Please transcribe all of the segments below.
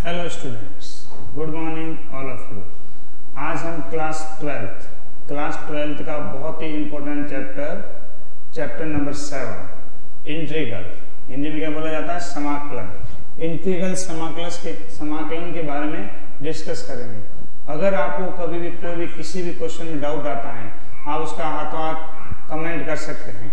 Hello students, good morning all of you. आज हम class 12th का बहुत ही important chapter number 7 integral, Hindi में क्या बोला जाता है, समाकलन। इंटीग्रल समाकलन के बारे में डिस्कस करेंगे। अगर आपको कभी भी कोई भी किसी भी क्वेश्चन में डाउट आता है, आप उसका हाथों हाथ कमेंट कर सकते हैं,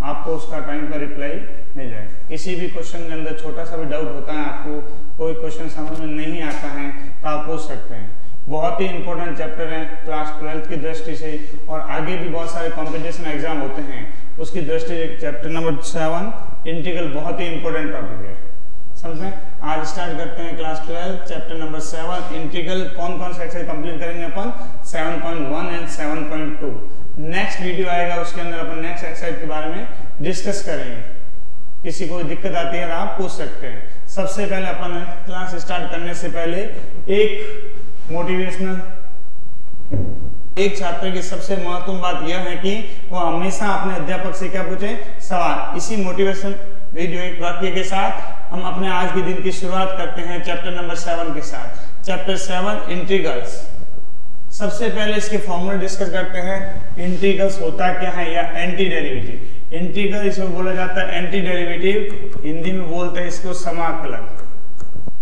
आपको उसका टाइम पर रिप्लाई मिल जाएगा। किसी भी क्वेश्चन के अंदर छोटा सा भी डाउट होता है, आपको कोई क्वेश्चन समझ में नहीं आता है तो आप पूछ सकते हैं। बहुत ही इंपॉर्टेंट चैप्टर है क्लास 12th की दृष्टि से, और आगे भी बहुत सारे कंपटीशन एग्जाम होते हैं उसकी दृष्टि से चैप्टर नंबर 7 इंटीग्रल बहुत ही इंपॉर्टेंट टॉपिक है, समझे। आज स्टार्ट करते हैं क्लास 12 चैप्टर नंबर 7 इंटीग्रल। कौन कौन से एक्सरसाइज कंप्लीट करेंगे अपन, 7.1 एंड 7.2। नेक्स्ट वीडियो आएगा, उसके अंदर अपन नेक्स्ट एक्सरसाइज के बारे में डिस्कस करेंगे। किसी को दिक्कत आती है तो आप पूछ सकते हैं। सबसे पहले अपन क्लास स्टार्ट करने से पहले एक मोटिवेशनल, एक छात्र की सबसे महत्वपूर्ण बात यह है कि वो हमेशा अपने अध्यापक से क्या पूछे, सवाल। इसी मोटिवेशन वीडियो एक वाक्य के साथ हम अपने आज के दिन की शुरुआत करते हैं चैप्टर नंबर 7 के साथ। Chapter 7 integrals. सबसे पहले इसके फॉर्मूला डिस्कस करते हैं। इंटीग्रल्स होता क्या है, या एंटी डेरिवेटिव। इंटीग्रल इसमें बोला जाता है एंटी डेरिवेटिव, हिंदी में बोलते हैं इसको समाकलन।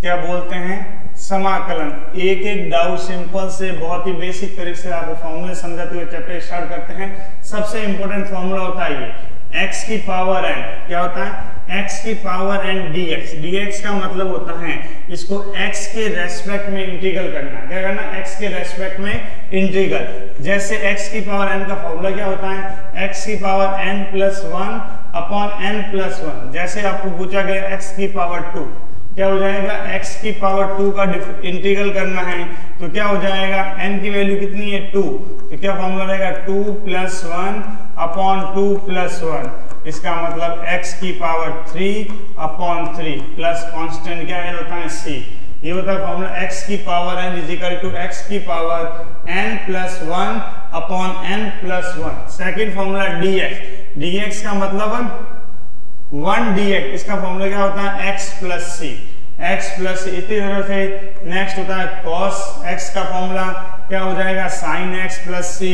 क्या बोलते हैं, समाकलन। एक एक डाउट सिंपल से बहुत ही बेसिक तरीके से आपको फॉर्मूले समझाते हुए चैप्टर स्टार्ट करते हैं। सबसे इंपॉर्टेंट फॉर्मूला होता है ये x की पावर n। क्या होता है, x की पावर n dx। dx का मतलब होता है इसको x के रेस्पेक्ट में इंटीग्रल करना। क्या करना, x के रेस्पेक्ट में इंटीग्रल। जैसे x की पावर n का फॉर्मूला क्या होता है, x की power n plus 1 upon n plus 1। जैसे आपको पूछा गया x की पावर 2, क्या हो जाएगा, x की पावर 2 का इंटीग्रल करना है तो क्या हो जाएगा, n की वैल्यू कितनी है, 2, तो क्या फॉर्मूला रहेगा, 2 प्लस 1 अपॉन 2 प्लस 1। इसका मतलब x की पावर 3 अपॉन 3 प्लस कांस्टेंट क्या है, होता है c। ये होता है फॉर्मूला x की power n is equal to x की power n plus 1 upon n plus 1। Second formula dx का मतलब 1 dx। इसका फॉर्मूला क्या होता है, x plus c। x plus इसी तरह से नेक्स्ट होता है cos x का फॉर्मूला क्या हो जाएगा, sin x plus c।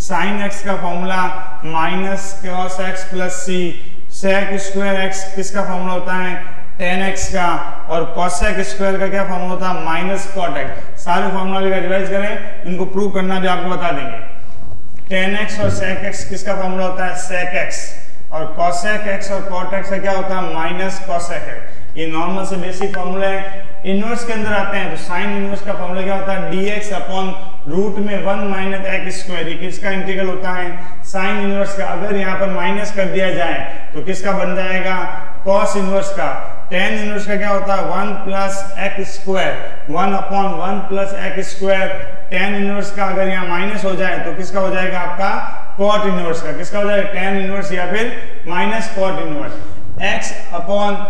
sin x का formula minus cos x plus c। sec square x किसका फॉर्मूला होता है, tan x का। और cosec स्क्वायर का क्या फॉर्मूला होता है, माइनस cot x। सारे फॉर्मूला भी रिवाइज करें, इनको प्रूव करना भी आपको बता देंगे। tan x और sec x किसका फॉर्मूला होता है, sec x। और cosec x और cot x का क्या होता है, माइनस cosec x। ये नॉर्मल से बेसिक फॉर्मूला है। इनवर्स के अंदर आते हैं तो साइन इनवर्स का फॉर्मूला क्या होता है, dx अपॉन रूट में 1 माइनस x स्क्वायर। ये किसका इंटीग्रल होता है, साइन इनवर्स का। अगर यहाँ पर माइनस कर दिया जाए तो किसका बन जाएगा, cos इनवर्स का। tan इनवर्स का क्या होता है, 1 plus x square, 1 upon 1 plus x square. tan inverse का अगर यहाँ माइनस हो जाए तो किसका हो जाएगा, आपका cot इनवर्स का। किसका हो जाएगा, tan इनवर्स या फिर minus cot inverse. x upon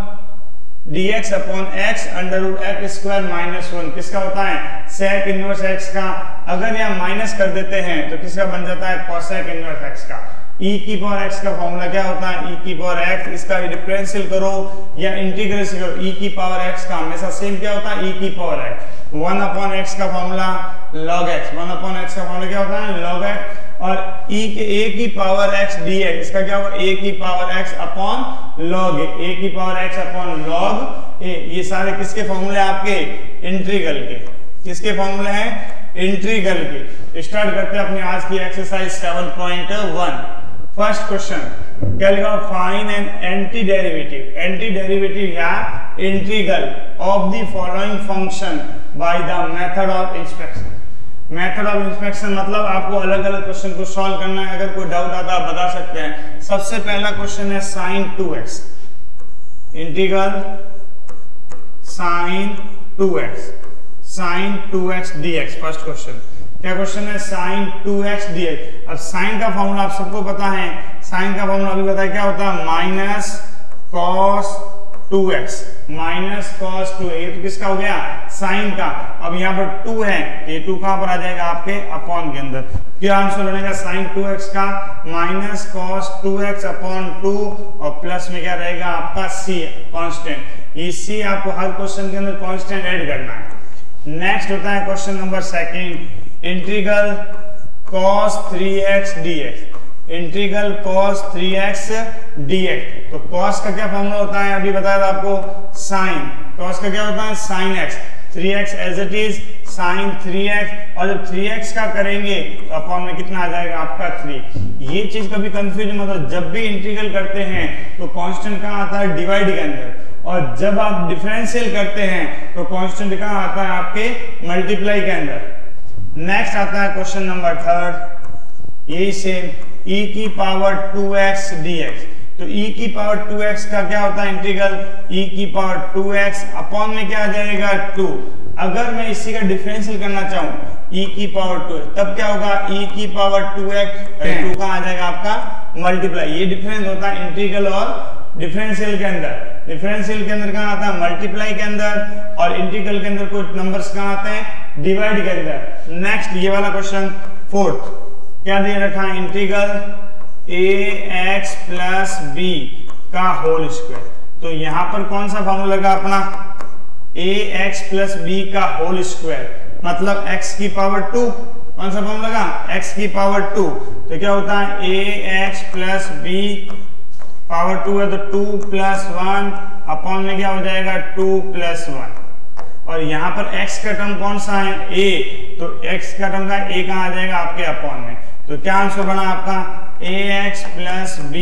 dx upon x under root x square minus 1 किसका होता है, sec इनवर्स x का। अगर यहाँ माइनस कर देते हैं तो किसका बन जाता है, cosec इनवर्स x का। e की पावर x का फॉर्मूला क्या होता है, e की पावर x। इसका डिफरेंशियल करो या इंटीग्रेशन करो, e की पावर x का हमेशा सेम क्या होता है, e की पावर x। 1 अपॉन x का formula log x। 1 upon x का फॉर्मूला क्या होता है, log x। और e के a की पावर x dx, इसका क्या होगा, a की power x upon log a की power x upon log a। ये सारे किसके फॉर्मूले आपके, इंटीग्रल के। किसके फॉर्मूले हैं, इंटीग्रल के। स्टार्ट करते हैं अपनी आज की एक्सरसाइज 7.1। फर्स्ट क्वेश्चन क्या लिखा, find an anti derivative. Anti derivative या integral of the following function by the method of inspection. Method of inspection मतलब आपको अलग अलग क्वेश्चन को सॉल्व करना है। अगर कोई डाउट आता है आप बता सकते हैं। सबसे पहला क्वेश्चन है sin 2x, integral sin 2x dx। First question क्या क्वेश्चन है, sin 2x dx। अब sin का फॉर्मूला आप सबको पता है, sin का फॉर्मूला अभी बताया क्या होता है, minus cos 2x minus cos 2, ये तो किसका हो गया, साइन का। अब यहाँ पर 2 है, ये 2 कहां पर आ जाएगा, आपके अपॉन के अंदर। क्या आंसर बनेगा, साइन 2x का माइनस कॉस 2x अपॉन 2 और प्लस में क्या रहेगा आपका c कांस्टेंट। ये c आपको हर क्वेश्चन के अंदर कांस्टेंट ऐड करना है। नेक्स्ट होता है question number second, integral cos 3x dx, integral cos 3x dx। तो cos का क्या फॉर्मूला होता है, अभी बताया था आपको, साइन। cos का क्या होता है, sine x, 3x as it is sine 3x, और जब 3x का करेंगे तो अपॉन में कितना आ जाएगा आपका 3। ये चीज कभी कंफ्यूज मत हो, जब भी इंटीग्रल करते हैं तो कांस्टेंट कहाँ आता है, डिवाइड के अंदर, और जब आप डिफरेंशियल करते हैं तो कांस्टेंट कहाँ आता है, आपके मल्टीप्लाई के अंदर। नेक्स्ट आता है क्वेश्चन नंबर थर्ड, यही सेम, e की पावर 2x dx। तो e की पावर 2x का क्या होता है, इंटीग्रल e की पावर 2x अपॉन में क्या आ जाएगा 2। अगर मैं इसी का डिफरेंशियल करना चाहूं e की पावर 2, तब क्या होगा, e की पावर 2x 2 का आ जाएगा आपका मल्टीप्लाई। ये डिफरेंस होता है इंटीग्रल और डिफरेंशियल के अंदर। डिफरेंशियल के अंदर कहाँ आता है, मल्टीप्लाई के अंदर, और इंटीग्रल के अंदर कुछ नंबर्स कहाँ आते हैं, डिवाइड के अंदर। नेक्स्ट ये वाला क्वेश्चन फोर्थ, क्या दे रखा है, इंटीग्रल ax प्लस बी का होल स्क्वायर। तो यहां पर कौन सा फॉर्मूला लगा अपना, ax प्लस बी का होल स्क्वायर, मतलब x की पावर 2। कौन सा फॉर्मूला लगा, x की पावर 2। तो क्या होता है, ax प्लस बी पावर 2 है तो 2 प्लस 1 अपॉन में क्या हो जाएगा 2 प्लस 1, और यहाँ पर x का टर्म कौन सा है, a, तो x का टर्म का a कहाँ आ जाएगा आपके अपॉन में। तो क्या आंसर बना आपका, ax प्लस b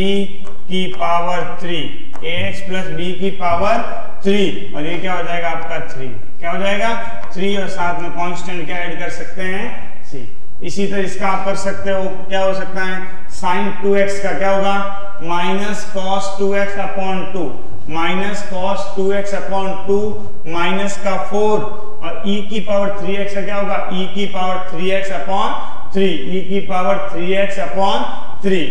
की पावर 3, ax प्लस b की पावर 3, और ये क्या हो जाएगा आपका 3, क्या हो जाएगा 3, और साथ में कांस्टेंट क्या ऐड कर सकते हैं, c। इसी तरह इसका आप कर सकते हो, क्या हो सकता है, साइन 2x का क्या होगा, minus cos 2x upon 2, minus cos 2x upon 2 minus का 4, और e की पावर 3x का क्या होगा, e की पावर 3x अपॉन 3, e की पावर 3x अपॉन 3।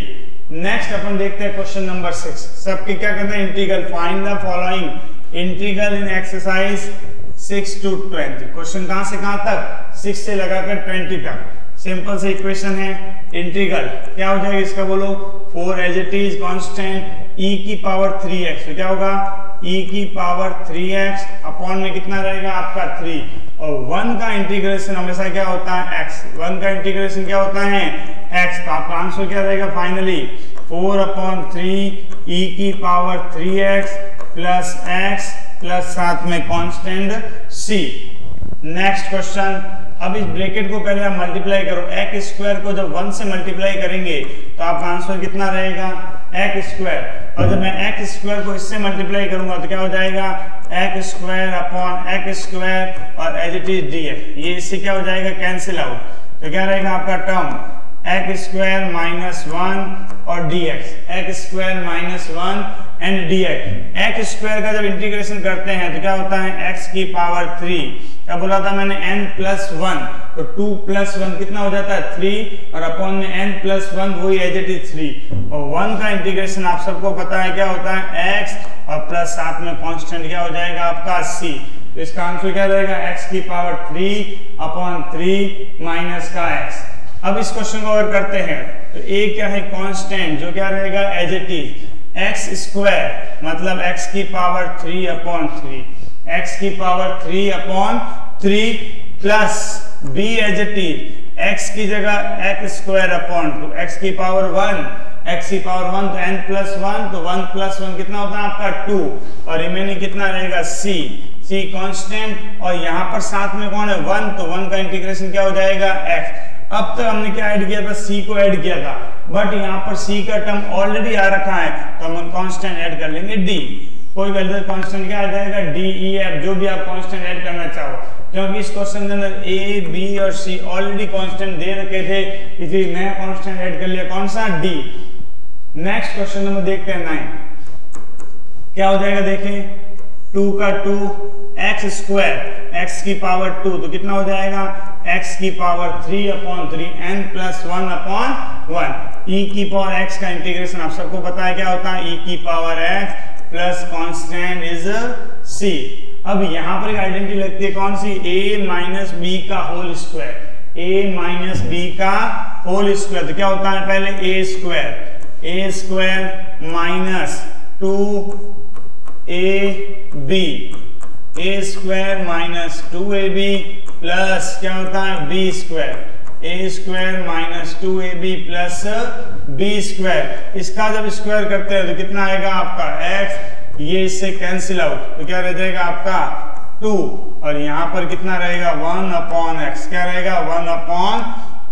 नेक्स्ट अपन देखते हैं क्वेश्चन नंबर 6। सबके क्या करना है, integral, find the following integral in exercise 6 to 20। Question कहां से कहां तक, 6 से लगाकर 20 तक। सिंपल से इक्वेशन है, इंटीग्रल क्या हो जाएगा इसका, बोलो 4 as it is constant e की पावर 3x, तो क्या होगा e की पावर 3x अपॉन में कितना रहेगा आपका 3, और 1 का इंटीग्रेशन हमेशा क्या होता है x, 1 का इंटीग्रेशन क्या होता है x। तो आपका आंसर क्या रहेगा फाइनली 4/3 e की power 3x plus x plus साथ में कांस्टेंट c। नेक्स्ट क्वेश्चन, अब इस ब्रैकेट को पहले आप मल्टीप्लाई करो, एक्स स्क्वायर को जब 1 से मल्टीप्लाई करेंगे तो आपका आंसर कितना रहेगा, एक्स स्क्वायर, और जब मैं एक्स स्क्वायर को इससे मल्टीप्लाई करूंगा तो क्या हो जाएगा, x square upon x square और एज इट इज dx। ये इससे क्या हो जाएगा, कैंसिल आउट, तो क्या रहेगा आपका टर्म एक्स स्क्वायर माइनस 1 और dx, x square minus 1 and dx। X square का जब इंटीग्रेशन करते हैं तो क्या होता है, x की पावर 3, क्या बोला था मैंने, n प्लस 1, तो 2 प्लस 1 कितना हो जाता है 3, और अपॉन में n प्लस 1 वही एज इट इज 3, और 1 का इंटीग्रेशन आप सबको पता है क्या होता है x, और प्लस साथ में कांस्टेंट क्या हो जाएगा आपका c। तो इसका आंसर क्या रहेगा, x की पावर 3 अपॉन 3 माइनस का x। अब इस क्वेश्चन को अगर करते हैं तो a क्या है, कांस्टेंट, जो क्या रहेगा as it is x square, मतलब x की पावर 3 अपॉन 3, x की power 3 upon 3 plus b as it is x की जगह x स्क्वायर अपॉन 2, x की पावर 1, x की पावर 1 तो n प्लस 1, तो 1 प्लस 1 कितना होता है आपका 2, और रिमेनिंग कितना रहेगा c कांस्टेंट, और यहाँ पर साथ में कौन है 1, तो 1 का इंटीग्रेशन क्या हो जाएगा x। अब तक हमने क्या ऐड किया था, c को ऐड किया था, बट यहाँ पर c का टर्म ऑलरेडी आ रखा है तो हम कांस्टेंट ऐड कर लेंगे d। कोई वैल्यू कांस्टेंट क्या आ जाएगा, d e f, जो भी आप कांस्टेंट ऐड करना चाहो, क्योंकि इस क्वेश्चन के अंदर a b और c ऑलरेडी कांस्टेंट दे रखे थे, इसलिए नया कांस्टेंट ऐड कर लिया, कौन सा, d। नेक्स्ट क्वेश्चन नंबर देखते हैं 9, क्या हो जाएगा देखें, 2 का 2 एक्स स्क्वायर, एक्स की पावर 2, तो कितना हो जाएगा x की power 3 upon 3 n plus 1 upon 1, e की पावर x का इंटीग्रेशन आप सबको पता है क्या होता है, e की power x plus constant is c। अब यहां पर एक आइडेंटिटी लगती है कौन सी, a माइनस बी का whole square, a minus b का होल स्क्वायर। तो क्या होता है पहले a square minus 2ab, a square minus 2ab plus क्या होता है b square, a square minus 2ab plus b square. इसका जब स्क्वायर करते हैं तो कितना आएगा आपका x, ये इससे कैंसिल आउट, तो क्या रह जाएगा आपका 2, और यहां पर कितना रहेगा 1 अपॉन x, क्या रहेगा 1 अपॉन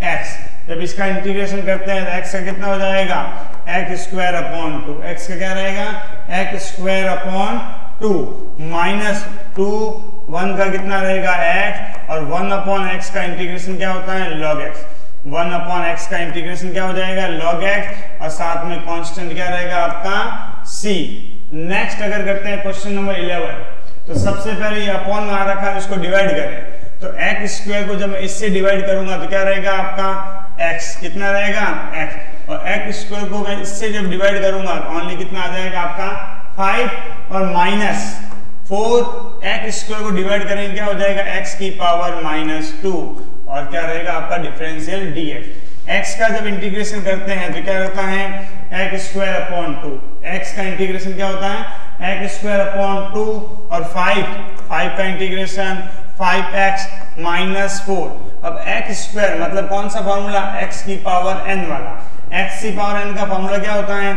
x। जब इसका इंटीग्रेशन करते हैं तो x का कितना हो जाएगा x स्क्वायर अपॉन 2, x का क्या रहेगा x स्क्वायर अपॉन 2 माइनस 2, 1 का कितना रहेगा x, और 1 अपॉन x का इंटीग्रेशन क्या होता है log x, 1 अपॉन x का इंटीग्रेशन क्या हो जाएगा log x, और साथ में कांस्टेंट क्या रहेगा आपका c। नेक्स्ट अगर करते हैं क्वेश्चन नंबर 11, तो सबसे पहले ये अपॉन में आ रखा है, इसको डिवाइड करें तो x स्क्वायर को जब मैं इससे डिवाइड करूंगा तो क्या रहेगा आपका x, कितना रहेगा x, और x स्क्वायर को मैं इससे जब डिवाइड करूंगा तो ओनली कितना आ जाएगा आपका 5, और माइनस 4 x स्क्वायर को डिवाइड करेंगे क्या हो जाएगा x की पावर माइनस 2, और क्या रहेगा आपका डिफरेंशियल dx। x का जब इंटीग्रेशन करते हैं तो क्या होता है x स्क्वायर अपॉन 2, x का इंटीग्रेशन क्या होता है x स्क्वायर अपॉन 2, और 5 का इंटीग्रेशन 5x माइनस 4। अब x स्क्वायर मतलब कौन सा फॉर्मूला, x की पावर n वाला, x की पावर n का फॉर्मूला क्या होता है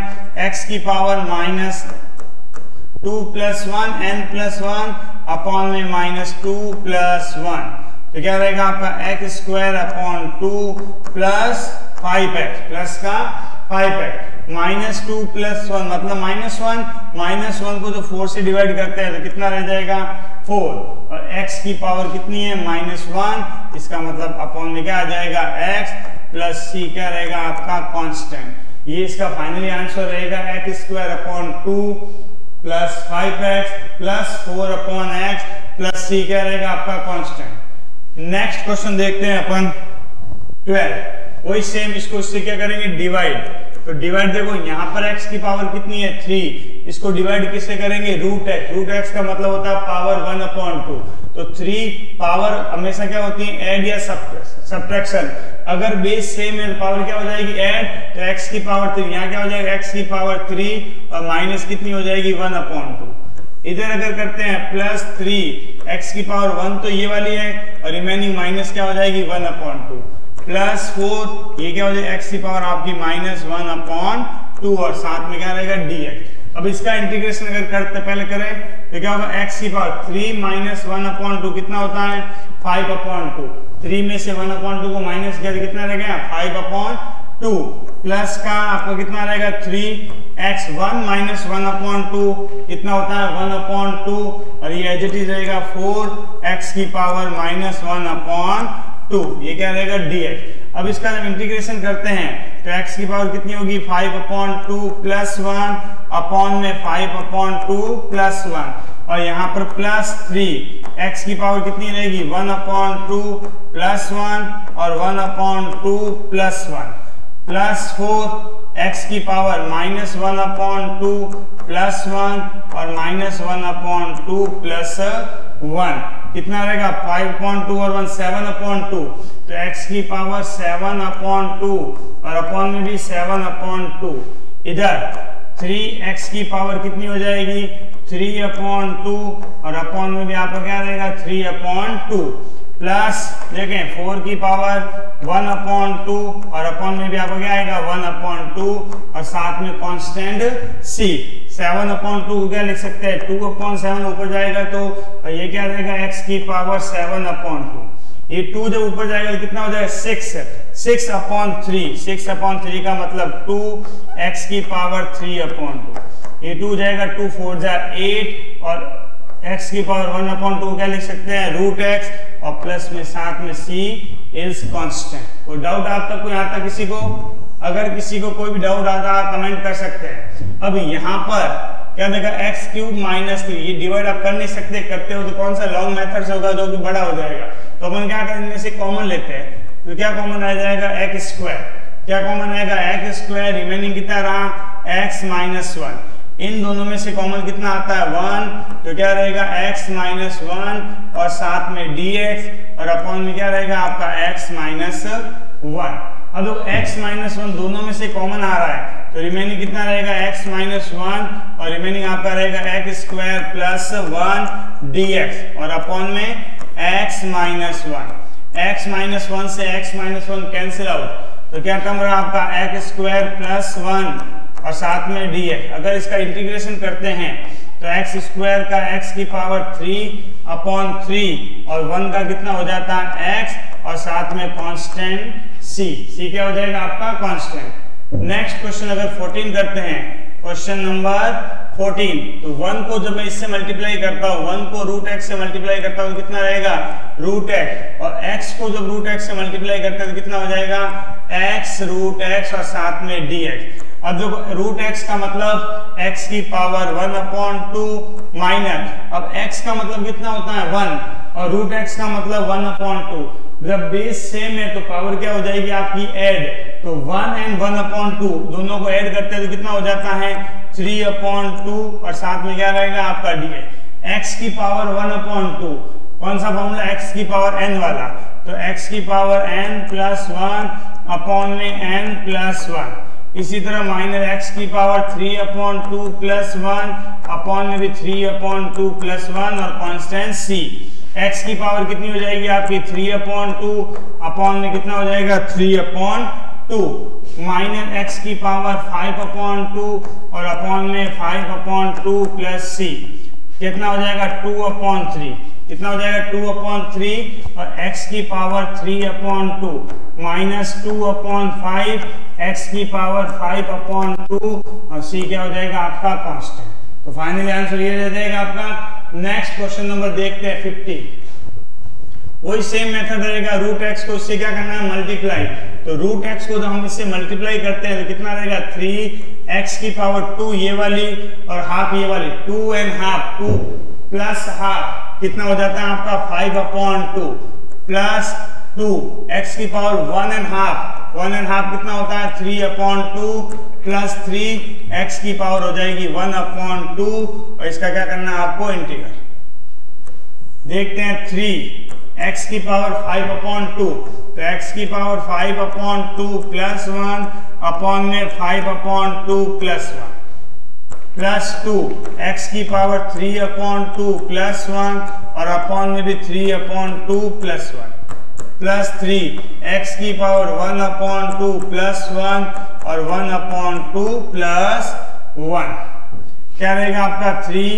x की power minus 2 plus 1 n plus 1 upon में माइनस 2 प्लस 1, तो क्या रहेगा आपका x square upon 2 plus 5x, plus का 5x माइनस 2 प्लस 1 मतलब माइनस 1 को जो 4 से डिवाइड करते हैं तो कितना रह जाएगा 4, और x की पावर कितनी है माइनस 1, इसका मतलब अपॉन में क्या आ जाएगा x प्लस c, क्या रहेगा आपका कांस्टेंट। ये इसका फाइनली आंसर रहेगा x square upon 2 plus 5x plus 4 upon x plus c, क्या रहेगा आपका कांस्टेंट। नेक्स्ट क्वेश्चन देखते हैं अपन 12, वही सेम इसको इससे क्या करेंगे डिवाइड, तो डिवाइड देखो यहाँ पर x की पावर कितनी है 3, इसको डिवाइड किससे करेंगे रूट x का मतलब होता है पावर 1 अपॉन 2, तो 3 पावर हमेशा क्या होती है ऐड या सब्ट्रैक्शन, अगर बेस सेम है तो पावर क्या हो जाएगी ऐड, तो x की पावर 3, यहाँ क्या हो जाएगा x की पावर 3 और माइनस कितनी हो जाएगी 1 अपॉन 2। इधर अगर करते हैं प्लस 3 x की पावर 1 तो ये वाली है, और रिमेनिंग माइनस क्या हो जाएगी 1 अपॉन 2 प्लस 4, ये क्या हो जाएगा x की पावर आपकी माइनस 1 अपॉन 2, और साथ में क्या रहेगा dx। अब इसका इंटीग्रेशन अगर करते पहले करें तो क्या होगा x की पावर 3 माइनस 1 अपॉन 2 कितना होता है 5 अपॉन 2, 3 में से 1 अपॉन 2 को माइनस किया तो कितना रह गया 5 अपॉन 2, प्लस का आपका कितना रहेगा 3x 1 माइनस 1 अपॉन 2 कितना होता है 1 अपॉन 2, और ये एज इट इज रहेगा 4x की पावर माइनस 1 अपॉन 2, ये क्या रहेगा dx। अब इसका जब इंटीग्रेशन करते हैं तो x की पावर कितनी होगी 5 अपॉन 2 प्लस 1 अपॉन में 5 अपॉन 2 प्लस 1, और यहाँ पर प्लस 3 x की पावर कितनी रहेगी 1 अपॉन 2 प्लस 1 और 1 अपॉन 2 प्लस 1 प्लस 4 x की पावर माइनस 1 अपॉन 2 प्लस 1 और माइनस 1 अपॉन 2 प्लस 1, कितना रहेगा 5 अपॉन 2 और 1 7 अपॉन 2, तो x की पावर 7 अपॉन 2 और अपॉन में भी 7 अपॉन 2, इधर 3x की पावर कितनी हो जाएगी 3 अपॉन 2 और अपॉन में भी आपका क्या रहेगा 3 अपॉन 2, प्लस देखें 4 की पावर 1 अपॉन 2 और अपॉन में भी आपका क्या आएगा 1 अपॉन 2, और साथ में कांस्टेंट c। 7 अपॉन 2 को क्या लिख सकते हैं 2 अपॉन 7 ऊपर जाएगा तो ये क्या रहेगा x की पावर 7 अपॉन 2, ये 2 जब ऊपर जाएगा तो कितना हो जाएगा 6 अपॉन 3, 6 अपॉन 3 का मतलब 2x की पावर 3 अपॉन 2, ये 2 जाएगा 2 4 जा 8, और x की पावर 1 अपॉन 2 क्या लिख सकते हैं रूट x, और प्लस में साथ में c इज कांस्टेंट। कोई डाउट आप तक को यहाँ तक किसी को, अगर किसी को कोई भी डाउट आता है कमेंट कर सकते हैं। अब यहाँ पर क्या देखा x क्यूब माइनस 3, ये डिवाइड आप कर नहीं सकते, करते हो तो कौन सा लॉन्ग मेथड से होगा जो कि बड़ा हो जाएगा, तो अपन क्या करेंगे इनमें से कॉमन लेते हैं, तो क्या कॉमन आ जाएगा x स्क्वायर, क्या कॉमन आएगा x स्क्वायर, रिमेनिंग कितना रहा x माइनस 1, इन दोनों में से कॉमन कितना आता है 1, तो क्या रहेगा x माइनस 1 और साथ में dx और अपॉन में क्या रहेगा आपका x माइनस 1। अब देखो x माइनस 1 दोनों में से कॉमन आ रहा है तो रिमेनिंग कितना रहेगा x माइनस 1 और रिमेनिंग आपका रहेगा x स्क्वायर प्लस 1 dx और अपॉन में x माइनस 1। x माइनस 1 से x माइनस 1 कैंसिल आउट तो क्या टर्म रहा आपका x स्क्वायर प्लस 1 और साथ में dx। अगर इसका इंटीग्रेशन करते हैं तो x स्क्वायर का x की पावर 3 अपॉन 3 और 1 का कितना हो जाता है x और साथ में कांस्टेंट c क्या हो जाएगा आपका कांस्टेंट। नेक्स्ट क्वेश्चन अगर 14 करते हैं, क्वेश्चन नंबर 14, तो 1 को जब मैं इससे मल्टीप्लाई करता हूँ, 1 को रूट x से मल्टीप्लाई करता हूँ तो कितना रहेगा रूट x और x को जब रूट x से मल्टीप्लाई करते हैं तो कितना हो जाएगा x रूट x और साथ में dx। अब जो रूट x का मतलब x की पावर 1/2 माइनस, अब x का मतलब कितना होता है 1 और रूट x का मतलब 1/2। जब बेस सेम है तो पावर क्या हो जाएगी आपकी ऐड, तो 1 एंड 1/2 दोनों को ऐड करते हैं तो कितना हो जाता है 3/2 और साथ में क्या रहेगा आपका dx। x की पावर 1/2 कौन सा फॉर्मूला x की पावर n वाला, तो x की पावर n प्लस 1 अपॉन में n प्लस 1। इसी तरह माइनस x की पावर 3/2 प्लस 1 अपॉन में भी 3/2 प्लस 1 और कांस्टेंट c। x की पावर कितनी हो जाएगी आपकी 3/2 अपॉन में कितना हो जाएगा 3/2 माइनस x की पावर 5/2 और अपॉन में 5/2 प्लस c कितना हो जाएगा 2/3। कितना हो जाएगा 2/3 और x की पावर 3/2 माइनस 2/5 x की पावर 5/2 और c क्या हो जाएगा आपका कांस्टेंट। तो फाइनली आंसर ये रह जाएगा आपका। नेक्स्ट क्वेश्चन नंबर देखते हैं 15। वही सेम मेथड रहेगा, रूट x को इससे क्या करना है मल्टीप्लाई, तो रूट x को जब हम इससे मल्टीप्लाई करते हैं तो कितना रहेगा 3x की पावर 2 ये वाली और हाफ ये वाली 2 एंड हाफ 2 प्लस हाफ कितना हो जाता है आपका 5/2 प्लस 2 x की पावर 1 एंड हाफ कितना होता है 3/2 प्लस 3 x की पावर हो जाएगी 1/2 और इसका क्या करना है आपको इंटीग्रल। देखते हैं 3 x की पावर 5/2 तो x की पावर 5/2 प्लस 1 अपॉन में 5/2 प्लस 1 प्लस 2 x की पावर 3/2 प्लस 1 और अपॉन में भी 3/2 प्लस 1 प्लस 3 x की पावर 1/2 प्लस 1 और 1/2 प्लस 1 क्या रहेगा आपका 3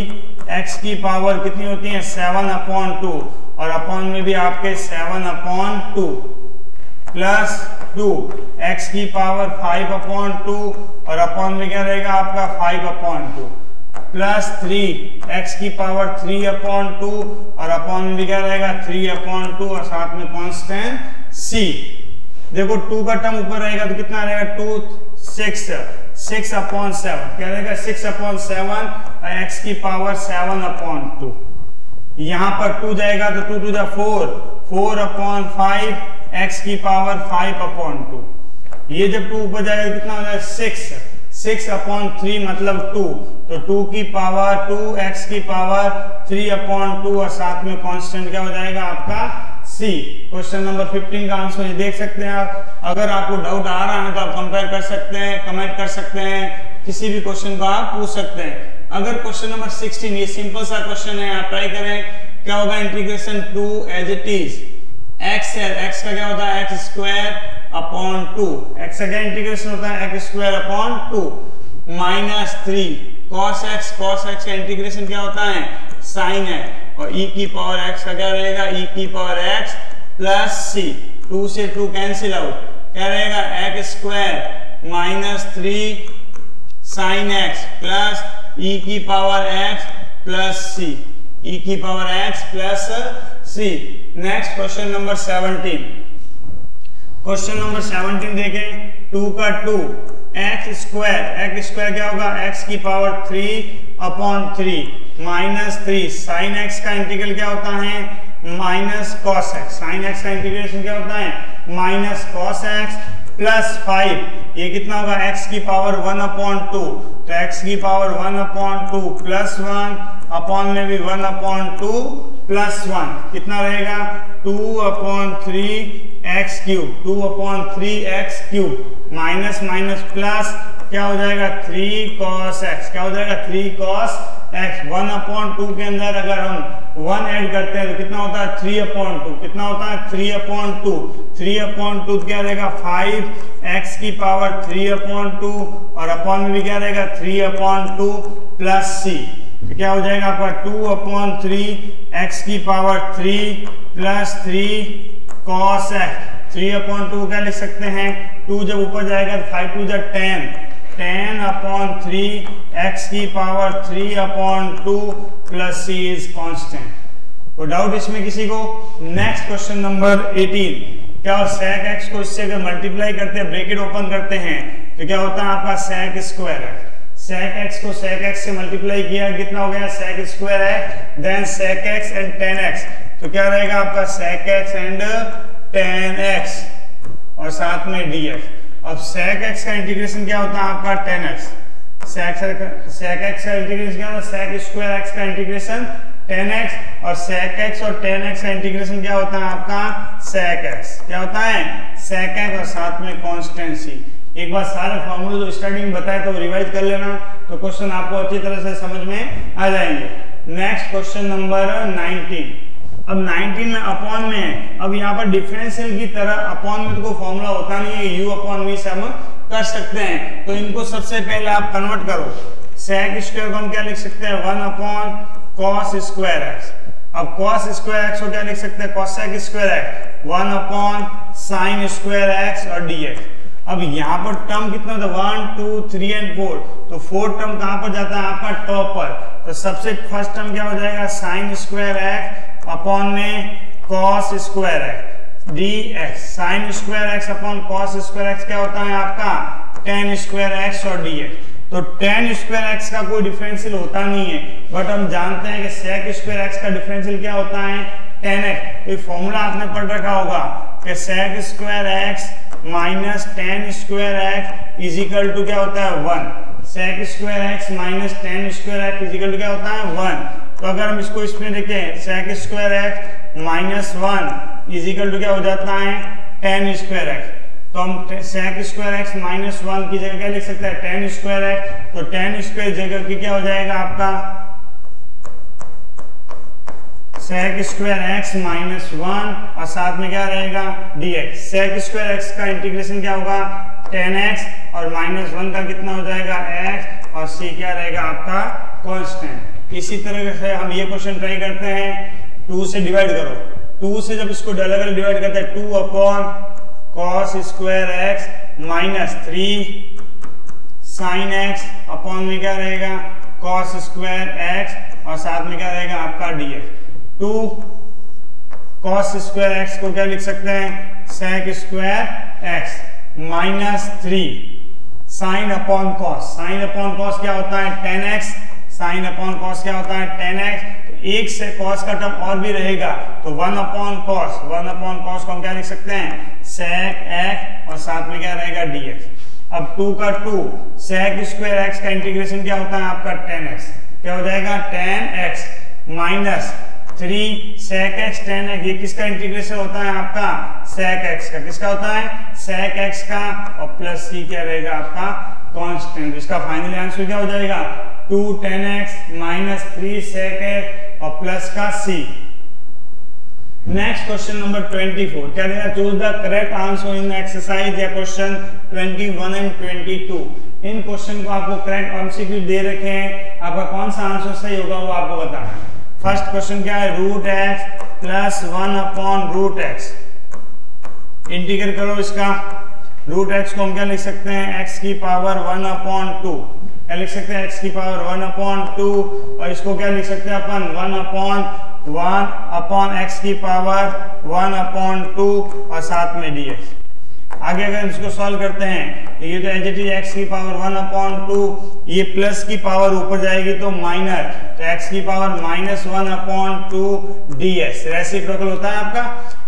x की पावर कितनी होती है 7/2 और अपॉन में भी आपके 7/2 प्लस 2 x की पावर 5/2 और अपॉन में क्या रहेगा आपका 5/2 प्लस 3 x की पावर 3/2 और अपॉन में क्या रहेगा 3/2 और साथ में कांस्टेंट c। देखो 2 का टर्म ऊपर रहेगा तो कितना रहेगा 2 6/7 क्या रहेगा 6/7 और x की पावर 7/2। यहाँ पर 2 जाएगा तो 2 to the 4/5 x की पावर 5/2। ये जब 2 ऊपर जाएगा तो कितना हो जाएगा 6/3 मतलब 2 तो 2 की पावर 2 x की पावर 3/2 और साथ में कांस्टेंट क्या हो जाएगा आपका c। क्वेश्चन नंबर 15 का आंसर ये देख सकते हैं आप। अगर आपको डाउट आ रहा है तो आप कंपेयर कर सकते हैं, कमेंट कर सकते हैं, किसी भी क्वेश्चन को आप पूछ सकते हैं। अगर क्वेश्चन नंबर 16 ये सिंपल सा क्वेश्चन है, आप ट्राई करें क्या होगा integration 2 as it is x है, x का क्या होता है x स्क्वायर अपॉन 2, x का क्या इंटीग्रेशन होता है x square upon 2 minus 3 cos x का इंटीग्रेशन क्या होता है sin x और e की पावर x का क्या रहेगा e की पावर x प्लस c। 2 से 2 कैंसिल आउट क्या रहेगा x square minus 3 sin x plus e की power x plus c, e की power x plus c। Next question number 17। Question number 17 देखें 2 का 2 x स्क्वायर क्या होगा x की पावर 3/3 माइनस 3 sin x का इंटीग्रल क्या होता है minus cos x। sin x का इंटीग्रेशन क्या होता है माइनस cos x प्लस 5, ये कितना होगा x की पावर 1/2, तो x की पावर 1/2 प्लस 1 अपॉन में भी 1/2 प्लस 1 कितना रहेगा 2/3x cube, 2/3x cube minus minus plus क्या हो जाएगा 3 cos x, क्या हो जाएगा 3 cos x। 1/2 के अंदर अगर हम 1 ऐड करते हैं तो कितना होता है 3/2, कितना होता है 3/2, 3/2 क्या रहेगा 5x की पावर 3/2 और अपॉन में भी क्या रहेगा 3/2 प्लस c, तो क्या हो जाएगा आपका 2/3x की पावर 3 प्लस 3 cos x। 3/2 क्या लिख सकते हैं 2 जब ऊपर जाएगा तो 5 2 जा 10/3 x की power 3/2 plus c is constant. तो डाउट इसमें किसी को? नेक्स्ट क्वेश्चन नंबर 18, क्या sec x को इससे अगर मल्टीप्लाई करते हैं ब्रैकेट ओपन करते हैं तो क्या होता है आपका sec square x। sec x को sec x से मल्टीप्लाई किया कितना हो गया sec square x, then sec x and tan x, तो क्या रहेगा आपका sec x and tan x और साथ में dx। अब sec x का इंटीग्रेशन क्या होता है आपका tan x, sec x का इंटीग्रेशन क्या होता है sec स्क्वायर x का इंटीग्रेशन tan x और sec x और tan x का इंटीग्रेशन क्या होता है आपका sec x, क्या होता है sec x और साथ में कांस्टेंसी। एक बार सारे फॉर्मूले जो स्टार्टिंग में बताए तो रिवाइज कर लेना, तो क्वेश्चन आपको अच्छी तरह से समझ में आ जाएंगे। नेक्स्ट क्वेश्चन नंबर 19, अब 19 में अपॉन में है। अब यहाँ पर डिफरेंशियल की तरह अपॉन में तो कोई फॉर्मूला होता नहीं है, u/v से हम कर सकते हैं, तो इनको सबसे पहले आप कन्वर्ट करो। sec स्क्वायर को हम क्या लिख सकते हैं 1/cos स्क्वायर x। अब cos स्क्वायर x को क्या लिख सकते हैं cosec square x 1/sin square x और dx। अब यहाँ पर टर्म कितना होता है 1 2 3 एंड 4, तो 4 टर्म कहाँ पर जाता है आपका टॉप पर, तो सबसे फर्स्ट टर्म क्या हो जाएगा sin स्क्वायर x अपॉन में cos square x dx। sin square x upon cos square x क्या होता है आपका tan स्क्वायर x और dx। तो tan स्क्वायर x का कोई डिफरेंशियल होता नहीं है, बट हम जानते हैं कि sec स्क्वायर x का डिफरेंशियल क्या होता है tan x। तो ये फॉर्मूला आपने पढ़ रखा होगा कि sec square x minus tan square x is equal to क्या होता है 1। sec square x minus tan square x is equal to क्या होता है 1। तो अगर हम इसको इसमें देखें sec square x minus 1 is equal to क्या हो जाता है tan स्क्वायर x, तो हम sec स्क्वायर x माइनस 1 की जगह क्या लिख सकते हैं tan स्क्वायर x, तो tan स्क्वायर जगह की क्या हो जाएगा आपका sec स्क्वायर x माइनस 1 और साथ में क्या रहेगा dx। sec स्क्वायर x का इंटीग्रेशन क्या होगा tan x और माइनस 1 का कितना हो जाएगा x और c क्या रहेगा आपका कांस्टेंट। इसी तरह से हम ये क्वेश्चन ट्राई करते हैं, 2 से डिवाइड करो। 2 से जब इसको अलग-अलग डिवाइड करते हैं 2/cos square x minus 3 sin x upon में क्या रहेगा cos स्क्वायर x और साथ में क्या रहेगा आपका dx। 2 cos स्क्वायर x को क्या लिख सकते हैं sec square x minus 3 sin upon cos। sin upon cos क्या होता है tan x, sin upon cos क्या होता है tan x। तो एक से cos का टर्म और भी रहेगा, तो 1/cos, 1/cos को हम क्या लिख सकते हैं sec x और साथ में क्या रहेगा dx। अब 2 का 2 sec स्क्वायर x का इंटीग्रेशन क्या होता है आपका tan x, क्या हो जाएगा tan x minus 3 sec x tan x, ये किसका इंटीग्रेशन होता है आपका sec x का, किसका होता है sec x का और प्लस c क्या रहेगा आपका कांस्टेंट। इसका फाइनल आंसर क्या हो जाएगा 2 tan x minus 3 sec x और प्लस का c। नेक्स्ट क्वेश्चन नंबर 24, क्या देगा choose the correct answer in exercise या क्वेश्चन 21 एंड 22। इन क्वेश्चन को आपको करेक्ट एमसीक्यू दे रखे हैं, आपका कौन सा आंसर सही होगा वो आपको बताना है। फर्स्ट क्वेश्चन क्या है √x प्लस 1/√x, इंटीग्रेट करो इसका। √x को हम क्या लिख सकते हैं x की पावर 1/2, क्या लिख सकते हैं x की पावर 1/2 और इसको क्या लिख सकते हैं अपन 1/1 x की पावर 1/2 और साथ में dx। आगे अगर इसको सॉल्व करते हैं ये तो एज x की पावर 1/2, ये प्लस की पावर ऊपर जाएगी तो माइनस, तो x की पावर -1/2 ds रेसिप्रोकल होता है आपका।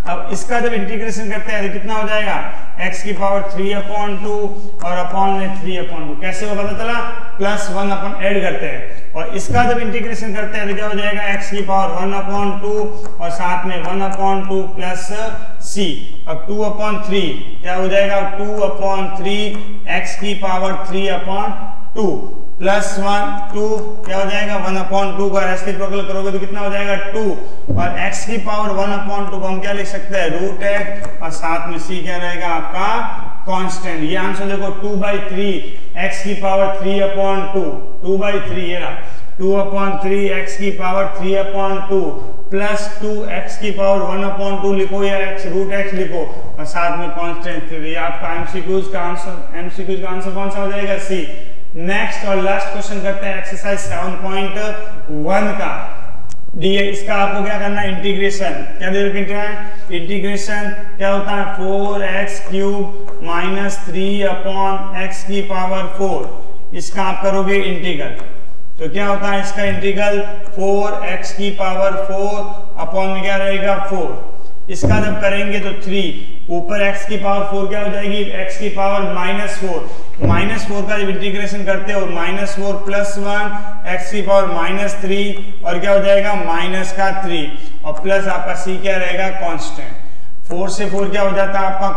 अब इसका जब इंटीग्रेशन करते हैं तो कितना हो जाएगा x की पावर 3/2 और अपॉन में 3/2। कैसे वो पता चला, +1 अपन ऐड करते हैं और इसका जब इंटीग्रेशन करते हैं तो क्या हो जाएगा x की पावर 1/2 और साथ में 1/2 प्लस c। अब 2/3 क्या हो जाएगा 2/3 x की पावर 3/2 +1 2 क्या हो जाएगा 1/2 का रेसिप्रोकल करोगे तो कितना हो जाएगा 2 और x की पावर 1/2 को हम क्या लिख सकते हैं √x और साथ में c क्या रहेगा आपका कांस्टेंट। ये आंसर देखो 2/3 x की पावर 3/2 2/3 ये रहा 2/3 x की पावर 3/2 प्लस 2 x की पावर 1/2 लिखो या x √x लिखो और साथ में कांस्टेंट। ये आपका एमसीक्यूज का आंसर कौन सा हो जाएगा सी। नेक्स्ट और लास्ट क्वेश्चन करते हैं एक्सरसाइज 7.1 का। दिए इसका आपको क्या करना है इंटीग्रेशन। क्या दे रखा है इंटीग्रेशन क्या होता है 4x³ माइनस 3/x की पावर 4। इसका आप करोगे इंटीग्रल तो क्या होता है इसका इंटीग्रल 4x की पावर 4 अपॉन में क्या रहेगा 4। इसका जब करेंगे तो 3 ऊपर x की पावर 4 क्या हो जाएगी x की पावर -4 का जब इंटीग्रेशन करते हो -4 + 1 x की पावर -3 और क्या हो जाएगा -3 और प्लस आपका c क्या रहेगा कांस्टेंट। 4 से 4 क्या हो जाता है आपका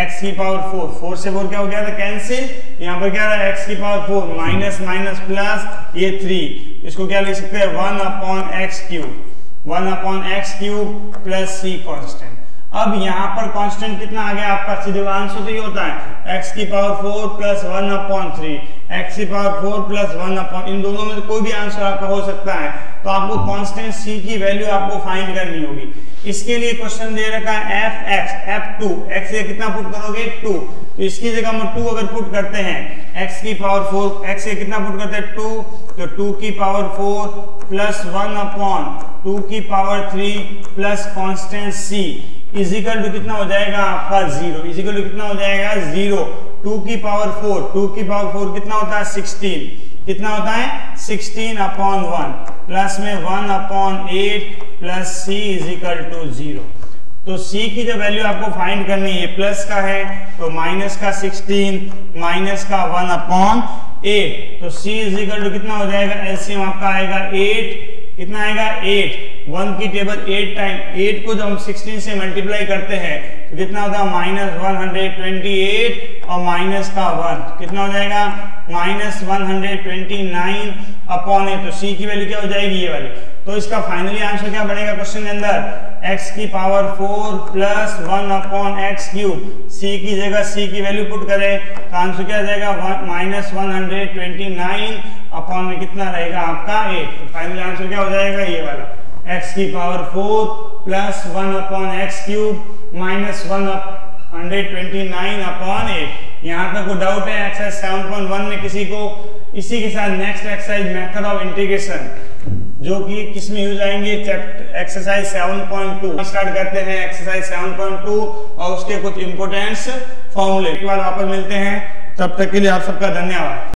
x की पावर 4 से 4 क्या हो गया था कैंसिल। यहाँ पर क्या रहा x की पावर 4 माइनस प्लस ये 3 इसको क्या लिख सकते हैं 1/x³ प्लस c कांस्टेंट। अब यहाँ पर कांस्टेंट कितना आ गया आपका सीधे आंसर तो ये होता है x की पावर 4 + 1/3 x की पावर 4 + 1/, इन दोनों में कोई भी आंसर आपका हो सकता है। तो आपको कांस्टेंट c की वैल्यू आपको फाइंड करनी होगी। इसके लिए क्वेश्चन दे रखा है f(2) x से कितना पुट करोगे 2 तो इसकी जगह हम 2 अगर पुट करते हैं x की पावर 4 x से कितना पुट करते हैं 2 तो 2 की पावर 4 प्लस 1/2 की power 3 plus constant c is equal to कितना हो जाएगा आपका 0। इजिकल टू कितना हो जाएगा 0। 2 की पावर 4 कितना होता है 16 कितना होता है 16/1 प्लस में 1/8 प्लस c इजिकल टू 0। तो c की जो वैल्यू आपको फाइंड करनी है प्लस का है तो माइनस का 16 माइनस का 1/8 तो c इजिकल टू कितना हो जाएगा एलसीएम आपका आएगा 8 कितना आएगा 8 1 की टेबल 8 टाइम 8 को जब हम 16 से मल्टीप्लाई करते हैं तो कितना होता है -128 और माइनस का 1 कितना हो जाएगा -129/8 तो c की वैल्यू क्या हो जाएगी ये वाली। तो इसका फाइनली आंसर क्या बनेगा क्वेश्चन के अंदर x की पावर 4 प्लस 1/x³। c की जगह c की वैल्यू पुट करें तो आंसर क्या आ जाएगा -129 में कितना रहेगा आपका 8। तो फाइनल आंसर क्या हो जाएगा ये वाला x की पावर 4 प्लस 1/x³ माइनस 129/8। यहाँ तक को डाउट है एक्सरसाइज 7.1 में किसी को। इसी के साथ next exercise method of integration जो कि किस में यूज आएंगे चैप्टर एक्सरसाइज 7.2 स्टार्ट करते हैं एक्सरसाइज 7.2 और उसके कुछ इंपोर्टेंट्स फॉर्मूले। एक बार वापस मिलते हैं, तब तक के लिए आप सबका धन्यवाद।